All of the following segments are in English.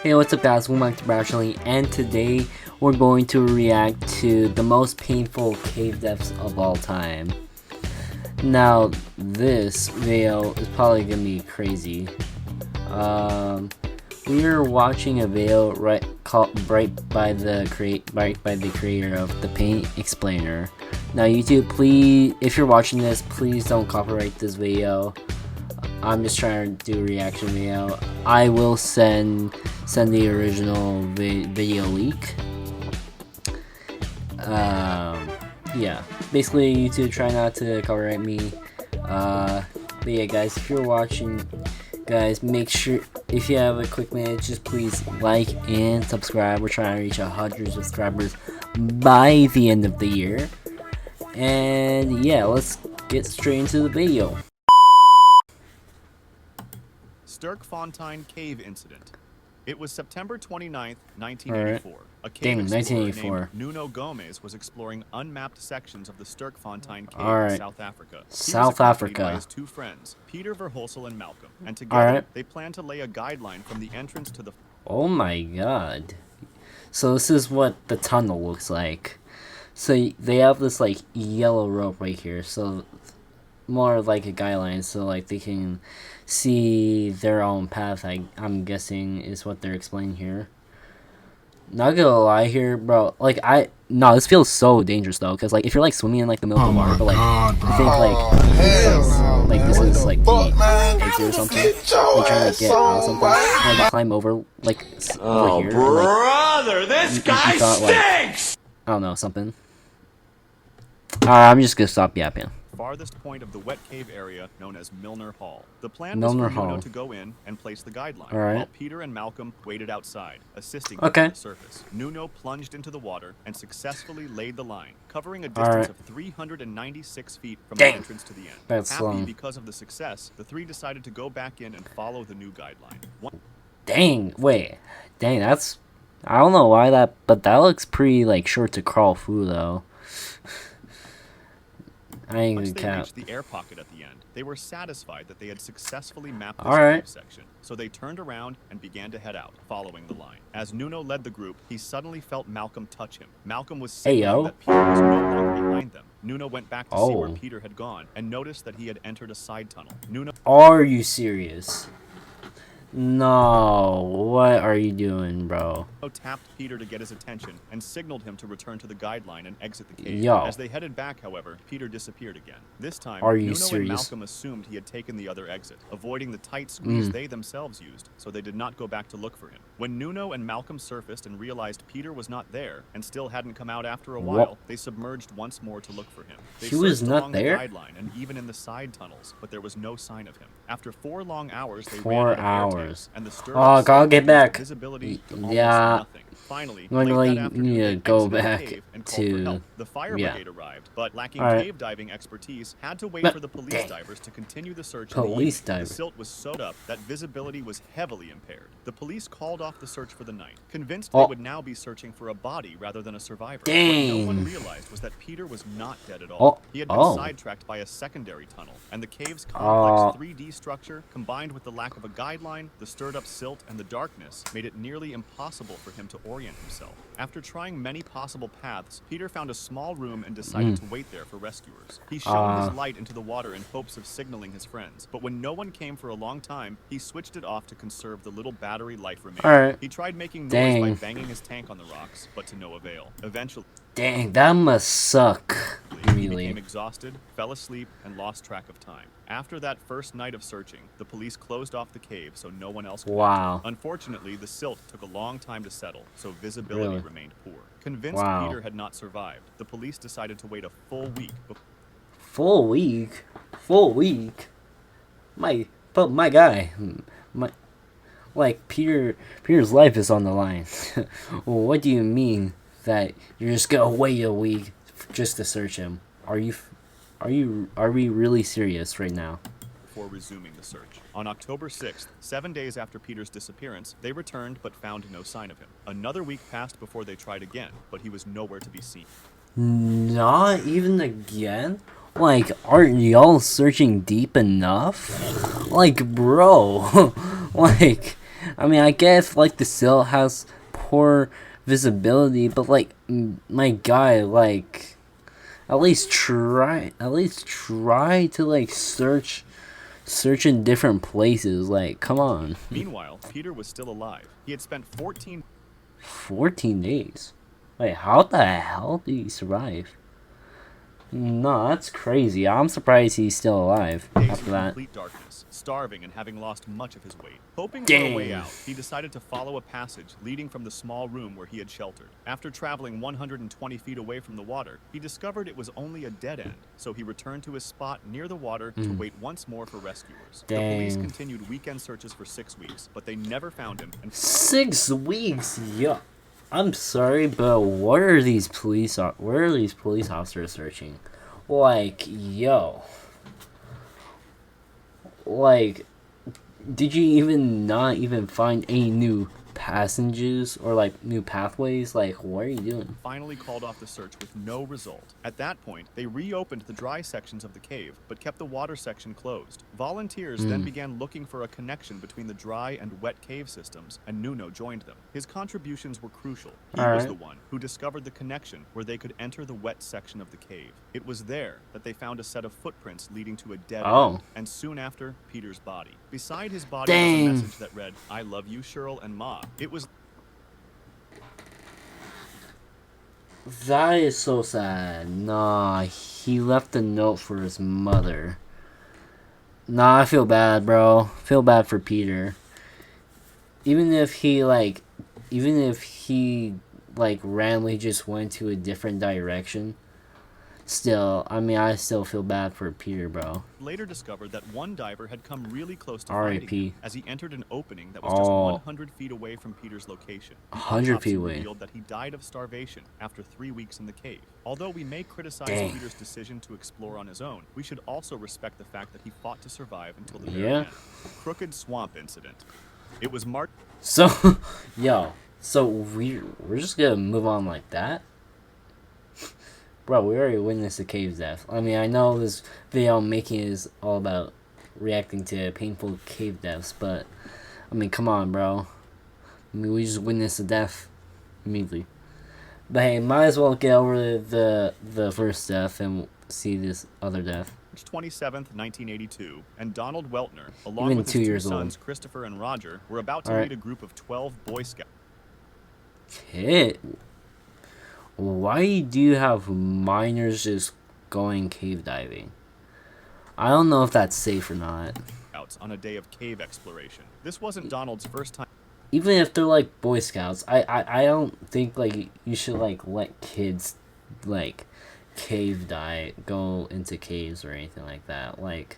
Hey, what's up guys, welcome back to Brashly, and today we're going to react to the most painful cave deaths of all time. Now, this video is probably gonna be crazy. We are watching a video right by the creator of the Paint Explainer. Now YouTube, please, if you're watching this, please don't copyright this video. I'm just trying to do a reaction video. I will send the original video leak. Yeah, basically YouTube, try not to copyright me. But yeah guys, if you're watching, guys, make sure, if you have a quick minute, just please like and subscribe. We're trying to reach 100 subscribers by the end of the year. And yeah, let's get straight into the video. Sterkfontein Cave Incident. It was September 29th, 1984. Right. A cave explorer 1984. named Nuno Gomes was exploring unmapped sections of the Sterkfontein Cave Right. in South Africa. South he was accompanied Africa. by his two friends, Peter Verhulsel and Malcolm, and together Right. they planned to lay a guideline from the entrance to the... Oh my god. So this is what the tunnel looks like. So they have this like yellow rope right here, so more like a guideline, so like they can see their own path. I'm guessing is what they're explaining here. Not gonna lie here, bro, like this feels so dangerous though, because like if you're like swimming in like the middle of the water, but like you think like this is like the exit or something, you're trying to get out of something, and like climb over like over here, brother, and, this like, guy you thought, like, stinks! I don't know, something. I'm just gonna stop yapping. farthest point of the wet cave area known as Milner Hall. The plan Milner was for Nuno Hall. to go in and place the guideline, Alright. while Peter and Malcolm waited outside, assisting him Okay. on the surface. Nuno plunged into the water and successfully laid the line, covering a distance Alright. of 396 feet from Dang. the entrance to the end. That's Happy long. because of the success, the three decided to go back in and follow the new guideline. Dang, wait. Dang, that's... I don't know why that... But that looks pretty, like, short to crawl through, though. I ain't Once gonna they cap. reached the air pocket at the end, they were satisfied that they had successfully mapped this Alright. cave section, so they turned around and began to head out, following the line. As Nuno led the group, he suddenly felt Malcolm touch him. Malcolm was signaling yo. that Peter was no longer behind them. Nuno went back to see where Oh. Peter had gone and noticed that he had entered a side tunnel. Nuno Are you serious? No, what are you doing, bro? tapped Peter to get his attention and signaled him to return to the guideline and exit the cave. Yo. As they headed back, however, Peter disappeared again. This time, Are you Nuno serious? and Malcolm assumed he had taken the other exit, avoiding the tight squeeze they themselves used, so they did not go back to look for him. When Nuno and Malcolm surfaced and realized Peter was not there and still hadn't come out after a while, they submerged once more to look for him. They He was searched not along there? the guideline and even in the side tunnels, but there was no sign of him. After 4 long hours, they 4 ran out of air hours. tanks, and the stir Oh, gotta get reduced back. visibility to almost Yeah. nothing. Finally, Like, late that you afternoon, need to they go exited the back cave and called for to- help. The fire yeah. brigade arrived, but lacking Alright. cave diving expertise, had to wait But- for the police dang. divers to continue the search. Police in the evening. diver. The silt was sewed up that visibility was heavily impaired. The police called off the search for the night, convinced Oh. they would now be searching for a body rather than a survivor. What no one Dang. realized was that Peter was not dead at all. Oh. He had been Oh. sidetracked by a secondary tunnel, and the cave's complex Oh. 3D structure, combined with the lack of a guideline, the stirred up silt, and the darkness, made it nearly impossible for him to orient himself. After trying many possible paths, Peter found a small room and decided to wait there for rescuers. He shone his light into the water in hopes of signaling his friends, but when no one came for a long time, he switched it off to conserve the little battery life remaining. Alright. He tried making noise Dang. by banging his tank on the rocks, but to no avail. Eventually, Dang, that must suck. he became Really. exhausted, fell asleep, and lost track of time. After that first night of searching, the police closed off the cave so no one else could Wow. enter. Unfortunately, the silt took a long time to settle, so visibility Really? remained poor. Convinced Wow. Peter had not survived, the police decided to wait a full week before Full week? Full week? But my guy, like Peter's life is on the line. Well, what do you mean that you're just gonna wait a week just to search him? Are we really serious right now? resuming the search. On October 6th, 7 days after Peter's disappearance, they returned but found no sign of him. Another week passed before they tried again, but he was nowhere to be seen. Not even again? Like, aren't y'all searching deep enough? Like, bro, like, I mean, I guess like the sill has poor visibility, but like, my guy, like, at least try to like search in different places. Like, come on. Meanwhile, Peter was still alive. He had spent 14 days. Wait, how the hell did he survive? No, that's crazy. I'm surprised he's still alive days after in that. complete darkness, starving and having lost much of his weight. Hoping for Dang. a way out, he decided to follow a passage leading from the small room where he had sheltered. After traveling 120 feet away from the water, he discovered it was only a dead end, so he returned to his spot near the water to wait once more for rescuers. The police Dang. continued weekend searches for 6 weeks, but they never found him, and 6 weeks, yeah. I'm sorry, but what are these police officers searching? Like, yo. Like, did you even not even find any new passengers or like new pathways? Like, what are you doing? finally called off the search with no result. At that point, they reopened the dry sections of the cave, but kept the water section closed. Volunteers then began looking for a connection between the dry and wet cave systems, and Nuno joined them. His contributions were crucial. He was Alright. the one who discovered the connection where they could enter the wet section of the cave. It was there that they found a set of footprints leading to a dead Oh. end, and soon after, Peter's body. Beside his body was Dang. a message that read, "I love you, Cheryl and Ma." It was That is so sad. Nah, he left a note for his mother. Nah, I feel bad, bro. Feel bad for Peter. Even if he randomly just went to a different direction, still, I mean, I still feel bad for Peter, bro. later discovered that one diver had come really close to finding R.I.P. him as he entered an opening that was just Oh. 100 feet away from Peter's location. The 100 autopsy feet away. revealed that he died of starvation after 3 weeks in the cave. Although we may criticize Dang. Peter's decision to explore on his own, we should also respect the fact that he fought to survive until the very Yeah. end. Crooked Swamp Incident. It was March So, so we're just gonna move on like that? Bro, we already witnessed a cave death. I mean, I know this video I'm making is all about reacting to painful cave deaths, but, I mean, come on, bro. I mean, we just witnessed a death immediately. But hey, might as well get over the first death and see this other death. 27th, 1982, and Donald Weltner, along Even with 2 his two years old. sons, Christopher and Roger, were about to Alright. lead a group of 12 Boy Scouts. Kid, why do you have minors just going cave diving? I don't know if that's safe or not. On a day of cave exploration. This wasn't Donald's first time. Even if they're like Boy Scouts, I don't think like you should like let kids like cave dive, go into caves or anything like that. Like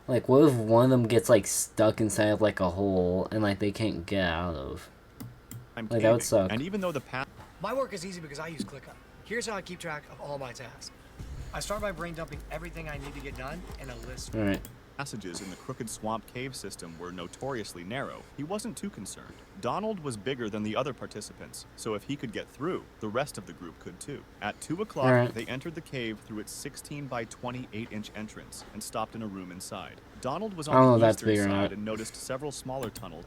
what if one of them gets like stuck inside of like a hole and like they can't get out of? Like, that would caving, suck. And even though the path My work is easy because I use ClickUp. Here's how I keep track of all my tasks. I start by brain dumping everything I need to get done in a list. All right. passages in the Crooked Swamp cave system were notoriously narrow, he wasn't too concerned. Donald was bigger than the other participants, so if he could get through, the rest of the group could too. At 2 o'clock, Alright. they entered the cave through its 16 by 28-inch entrance and stopped in a room inside. Donald was I don't know on if the that's eastern big or side not. and noticed several smaller tunnels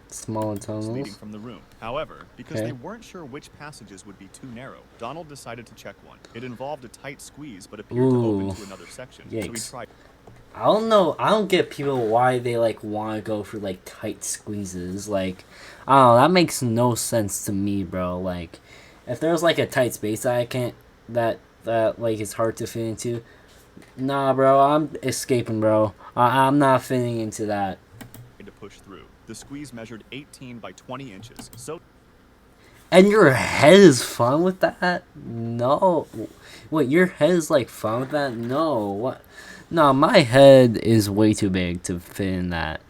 Smaller leading tunnels. from the room. However, because Okay. they weren't sure which passages would be too narrow, Donald decided to check one. It involved a tight squeeze but appeared to Ooh. open to another section, so he Yikes. tried. I don't know. I don't get people why they like want to go for like tight squeezes. Like, I don't know. That makes no sense to me, bro. Like, if there's like a tight space that I can't that like it's hard to fit into, nah, bro. I'm escaping, bro. I'm not fitting into that. To push through. The squeeze measured 18 by 20 inches, so And your head is fine with that? No. Wait, your head is like fine with that? No. What? No, my head is way too big to fit in that.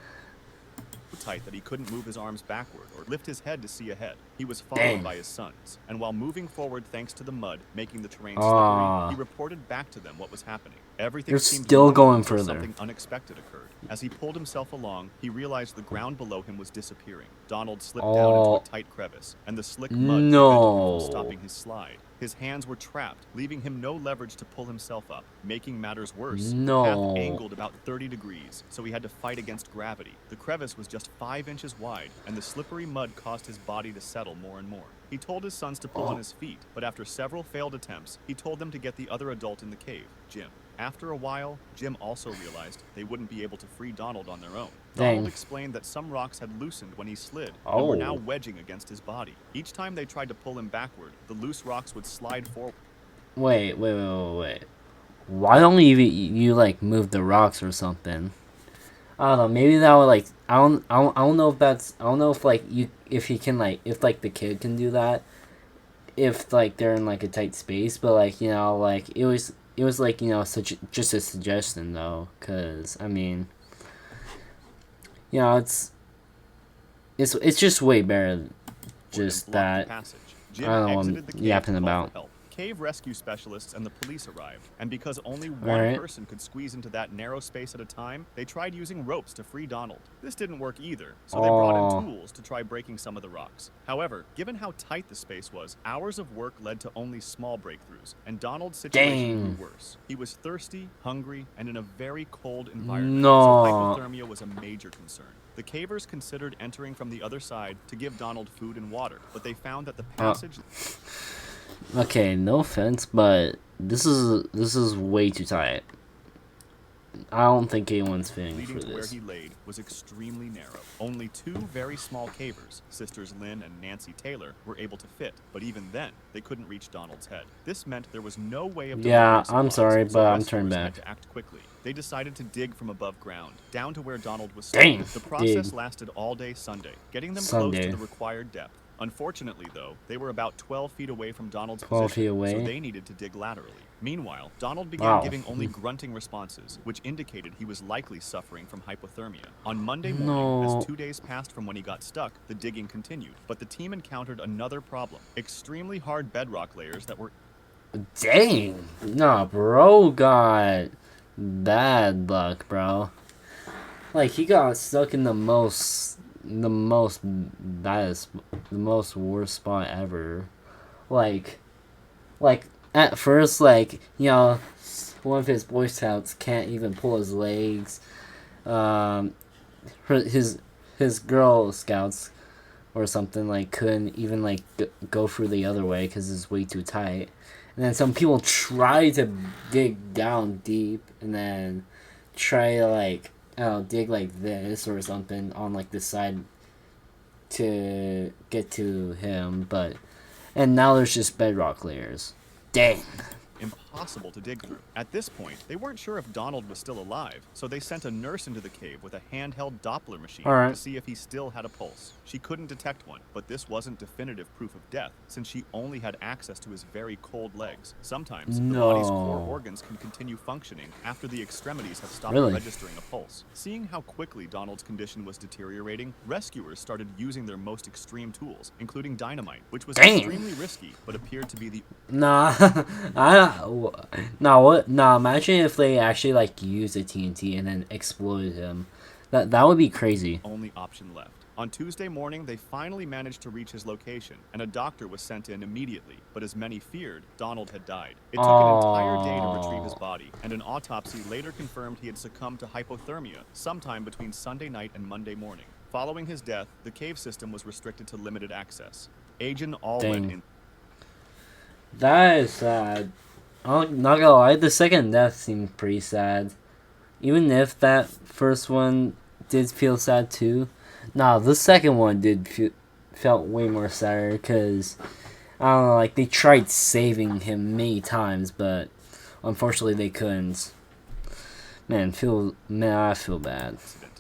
tight that he couldn't move his arms backward or lift his head to see ahead. He was followed Dang. by his sons, and while moving forward thanks to the mud making the terrain Ah. slippery, he reported back to them what was happening. Everything You're seemed still normal going until further. something unexpected occurred. As he pulled himself along, he realized the ground below him was disappearing. Donald slipped down into Oh. a tight crevice, and the slick mud prevented him No. from stopping his slide. His hands were trapped, leaving him no leverage to pull himself up. Making matters worse, the path No. angled about 30 degrees, so he had to fight against gravity. The crevice was just 5 inches wide, and the slippery mud caused his body to settle more and more. He told his sons to pull on his feet, but after several failed attempts, he told them to get the other adult in the cave, Jim. After a while, Jim also realized they wouldn't be able to free Donald on their own. Dang. Donald explained that some rocks had loosened when he slid and were now Oh. wedging against his body. Each time they tried to pull him backward, the loose rocks would slide forward. Wait. Why don't you like move the rocks or something? I don't know. Maybe that would like I don't know if that's I don't know if like you if he can like if like the kid can do that if like they're in like a tight space, but like like it was like such just a suggestion though, cause I mean it's just way better and just blocked the that. passage. Jim I don't know what exited I'm the cave yapping to call about. for help. Cave rescue specialists and the police arrived, and because only one Alright. person could squeeze into that narrow space at a time, they tried using ropes to free Donald. This didn't work either, so they brought Aw. in tools to try breaking some of the rocks. However, given how tight the space was, hours of work led to only small breakthroughs, and Donald's situation Dang. grew worse. He was thirsty, hungry, and in a very cold environment, No. so hypothermia was a major concern. The cavers considered entering from the other side to give Donald food and water, but they found that the passage Okay, no offense, but this is way too tight. I don't think anyone's fitting leading for to where this. he laid was extremely narrow. Only 2 very small cavers, sisters Lynn and Nancy Taylor, were able to fit, but even then, they couldn't reach Donald's head. This meant there was no way of Yeah, delivering I'm supplies, sorry, so but I'm rescuers turning had back. to act quickly. They decided to dig from above ground, down to where Donald was Dang, stuck. The process dig. lasted all day Sunday, getting them close Sunday. to the required depth. Unfortunately, though, they were about 12 feet away from Donald's 12 position, feet away? so they needed to dig laterally. Meanwhile, Donald began Wow. giving only grunting responses, which indicated he was likely suffering from hypothermia. On Monday morning, No. as 2 days passed from when he got stuck, the digging continued. But the team encountered another problem: extremely hard bedrock layers that were Dang, nah, bro got bad luck, bro. Like he got stuck in the most baddest, the most worst spot ever. Like at first, like one of his Boy Scouts can't even pull his legs. His Girl Scouts or something like couldn't even like go through the other way because it's way too tight. And then some people try to dig down deep and then try to like dig like this or something on like the side to get to him, and now there's just bedrock layers. Dang. impossible to dig through. At this point, they weren't sure if Donald was still alive, so they sent a nurse into the cave with a handheld Doppler machine Alright. to see if he still had a pulse. She couldn't detect one, but this wasn't definitive proof of death, since she only had access to his very cold legs. Sometimes, the body's core No. organs can continue functioning after the extremities have stopped Really? registering a pulse. Seeing how quickly Donald's condition was deteriorating, rescuers started using their most extreme tools, including dynamite, which was Dang. extremely risky, but appeared to be the Nah, imagine if they actually like used a TNT and then exploded him. That would be crazy. only option left. On Tuesday morning, they finally managed to reach his location, and a doctor was sent in immediately. But as many feared, Donald had died. It took an entire day to retrieve his body, and an autopsy later confirmed he had succumbed to hypothermia sometime between Sunday night and Monday morning. Following his death, the cave system was restricted to limited access. Agent Allwed Dang. in That is sad. I'm not gonna lie, the second death seemed pretty sad. Even if that first one did feel sad too. Nah, the second one felt way more sadder because, I don't know, like they tried saving him many times, but unfortunately they couldn't. Man, I feel bad. accident.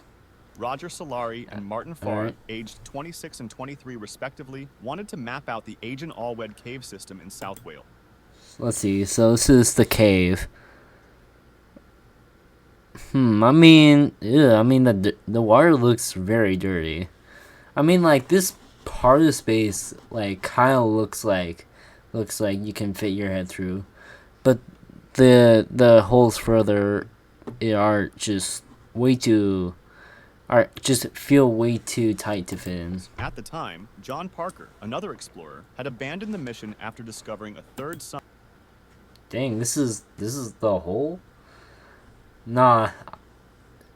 Roger Solari and Martin Farr, Alright. aged 26 and 23 respectively, wanted to map out the Agent Allwed cave system in South Wales. Let's see. So this is the cave. I mean, the water looks very dirty. I mean, like this part of the space, like kind of looks like you can fit your head through, but the holes further are just just feel way too tight to fit in. At the time, John Parker, another explorer, had abandoned the mission after discovering a third sump. Dang, this is the hole? Nah.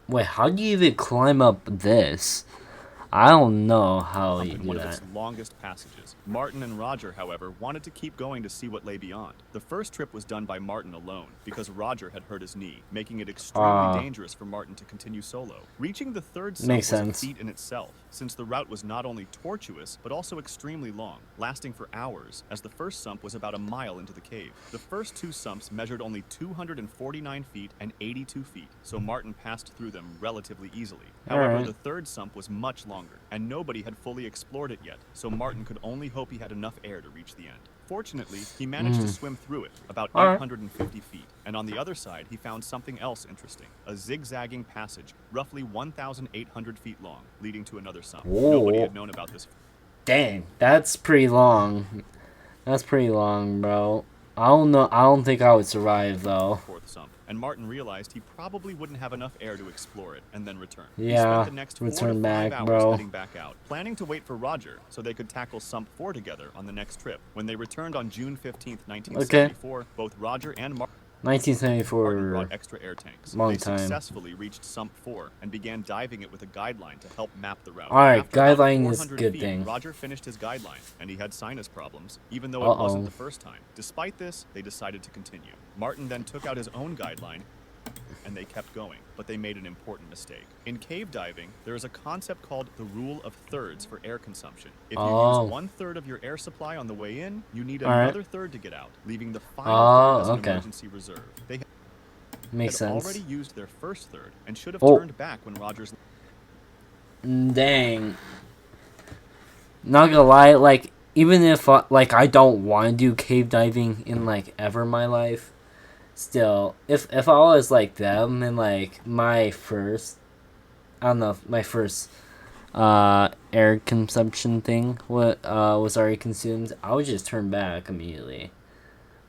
Wait, how do you even climb up this? I don't know how you In do one of that. its longest passages. Martin and Roger, however, wanted to keep going to see what lay beyond. The first trip was done by Martin alone, because Roger had hurt his knee, making it extremely dangerous for Martin to continue solo. Reaching the third sump Makes was sense. a feat in itself, since the route was not only tortuous, but also extremely long, lasting for hours, as the first sump was about a mile into the cave. The first two sumps measured only 249 feet and 82 feet, so Martin passed through them relatively easily. However, Alright. the third sump was much longer, and nobody had fully explored it yet, so Martin could only hope he had enough air to reach the end. Fortunately, he managed to swim through it, about Alright. 850 feet, and on the other side, he found something else interesting, a zigzagging passage, roughly 1,800 feet long, leading to another sump. Nobody Whoa. had known about this Dang, that's pretty long. That's pretty long, bro. I don't know. I don't think I would survive though. fourth sump, and Martin realized he probably wouldn't have enough air to explore it and then return. He Yeah, spent the next 4 to return 5 back, hours bro. heading back out, planning to wait for Roger so they could tackle sump 4 together on the next trip. When they returned on June 15th, 1974, both Roger and Martin 1974. brought extra air tanks. Long They time. successfully reached sump 4 and began diving it with a guideline to help map the route. Alright, After about guideline is 400 good feet, thing. Roger finished his guideline, and he had sinus problems, even though it wasn't the first time. Despite this, they decided to continue. Martin then took out his own guideline, and they kept going, but they made an important mistake. In cave diving, there is a concept called the rule of thirds for air consumption. If you Oh. use 1/3 of your air supply on the way in, you need Alright. another third to get out, leaving the final Oh, third as an okay. emergency reserve. They Makes had sense. already used their first third and should have Oh. turned back when Rogers. Dang. Not gonna lie, like even if I don't want to do cave diving in like ever in my life, still if I was like them and like my first, I don't know, my first air consumption thing was already consumed, I would just turn back immediately.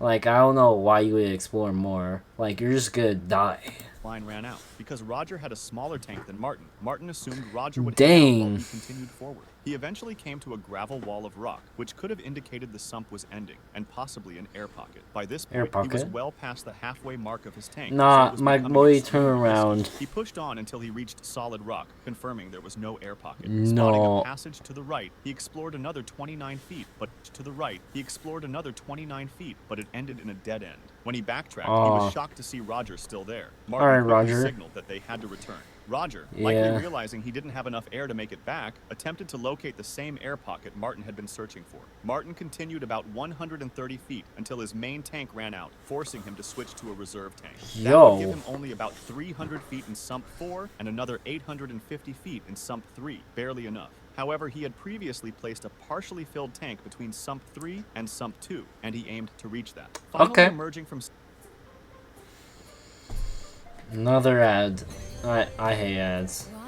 Like I don't know why you would explore more. Like you're just gonna die. Line ran out because Roger had a smaller tank than Martin. Martin assumed Roger would Dang. head out while he continued forward. He eventually came to a gravel wall of rock, which could have indicated the sump was ending, and possibly an air pocket. By this Air point, he was pocket? well past the halfway mark of his tank. Nah, it was my becoming boy, extremely turn risky. around. He pushed on until he reached solid rock, confirming there was no air pocket. No. Spotting a passage to the right, he explored another 29 feet, but to the right, he explored another 29 feet, but it ended in a dead end. When he backtracked, he Aw. was shocked to see Roger still there. Alright, Martin quickly Roger. signaled that they had to return. Roger, Yeah. likely realizing he didn't have enough air to make it back, attempted to locate the same air pocket Martin had been searching for. Martin continued about 130 feet until his main tank ran out, forcing him to switch to a reserve tank. That Yo. would give him only about 300 feet in sump 4 and another 850 feet in sump 3, barely enough. However, he had previously placed a partially filled tank between sump 3 and sump 2, and he aimed to reach that. Finally Okay. emerging from Another ad. I hate ads. Wow.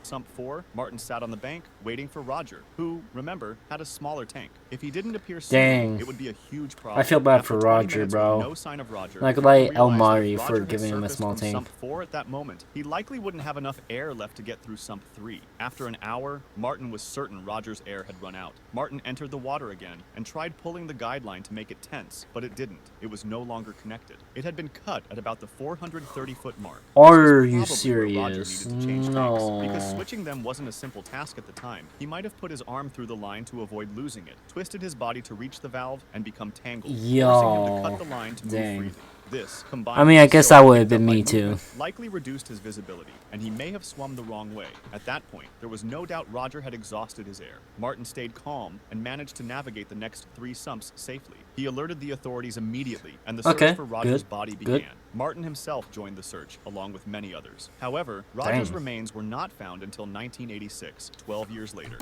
sump 4, Martin sat on the bank, waiting for Roger, who, remember, had a smaller tank. If he didn't appear soon, Dang. it would be a huge problem. I feel bad After for 20 Roger, minutes bro. with no sign of Roger, Like, Martin El realized Mari that for Roger had giving him a surfaced small from tank. Sump 4 at that moment. He likely wouldn't have enough air left to get through sump 3. After an hour, Martin was certain Roger's air had run out. Martin entered the water again and tried pulling the guideline to make it tense, but it didn't. It was no longer connected. It had been cut at about the 430-foot mark. Are This you was probably where Roger serious? needed to change tanks, No. because switching them wasn't a simple task at the time. He might have put his arm through the line to avoid losing it, twisted his body to reach the valve, and become tangled, forcing him Yo. to cut the line to Dang. move freely. This, combined I mean, with I the guess slow that would have been picked-up me by too. movement, likely reduced his visibility, and he may have swum the wrong way. At that point, there was no doubt Roger had exhausted his air. Martin stayed calm and managed to navigate the next 3 sumps safely. He alerted the authorities immediately, and the search Okay, for Roger's good, body good. began. Martin himself joined the search, along with many others. However, Roger's Dang. remains were not found until 1986, 12 years later.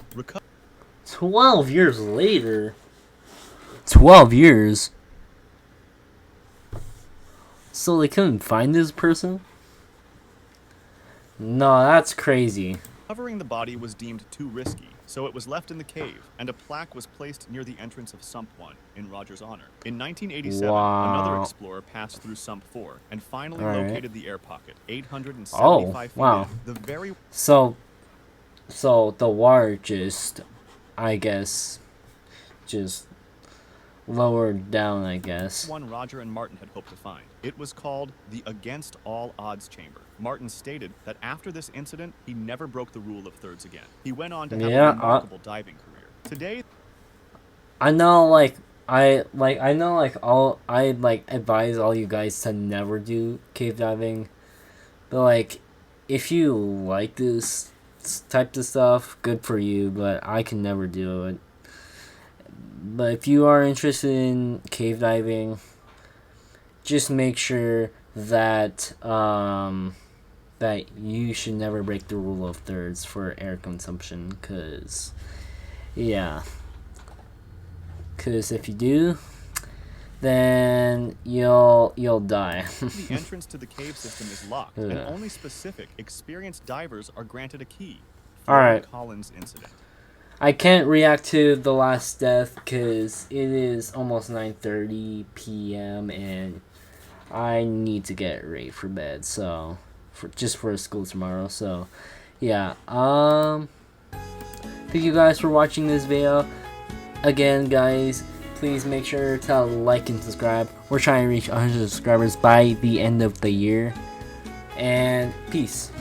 12 years later. 12 years? So they couldn't find this person? No, that's crazy. Covering the body was deemed too risky, so it was left in the cave, and a plaque was placed near the entrance of Sump 1 in Roger's honor. In 1987, another Wow. explorer passed through Sump 4 and finally Alright. located the air pocket, 875 Oh, feet wow. in, the very So the water just, I guess, just lowered down, I guess. one Roger and Martin had hoped to find. It was called the Against All Odds Chamber. Martin stated that after this incident, he never broke the rule of thirds again. He went on to have Yeah, a remarkable diving career. Today, I know, like, I know, like, I advise all you guys to never do cave diving, but like, if you like this type of stuff, good for you. But I can never do it. But if you are interested in cave diving, just make sure that that you should never break the rule of thirds for air consumption, cause yeah. Because if you do, then you'll die. the entrance to the cave system is locked, and Yeah. only specific, experienced divers are granted a key. Alright. The Collins incident. I can't react to the last death because it is almost 9:30 p.m. and I need to get ready for bed. So, for school tomorrow. So, yeah. Thank you guys for watching this video. Again, guys, please make sure to like and subscribe. We're trying to reach 100 subscribers by the end of the year. And peace.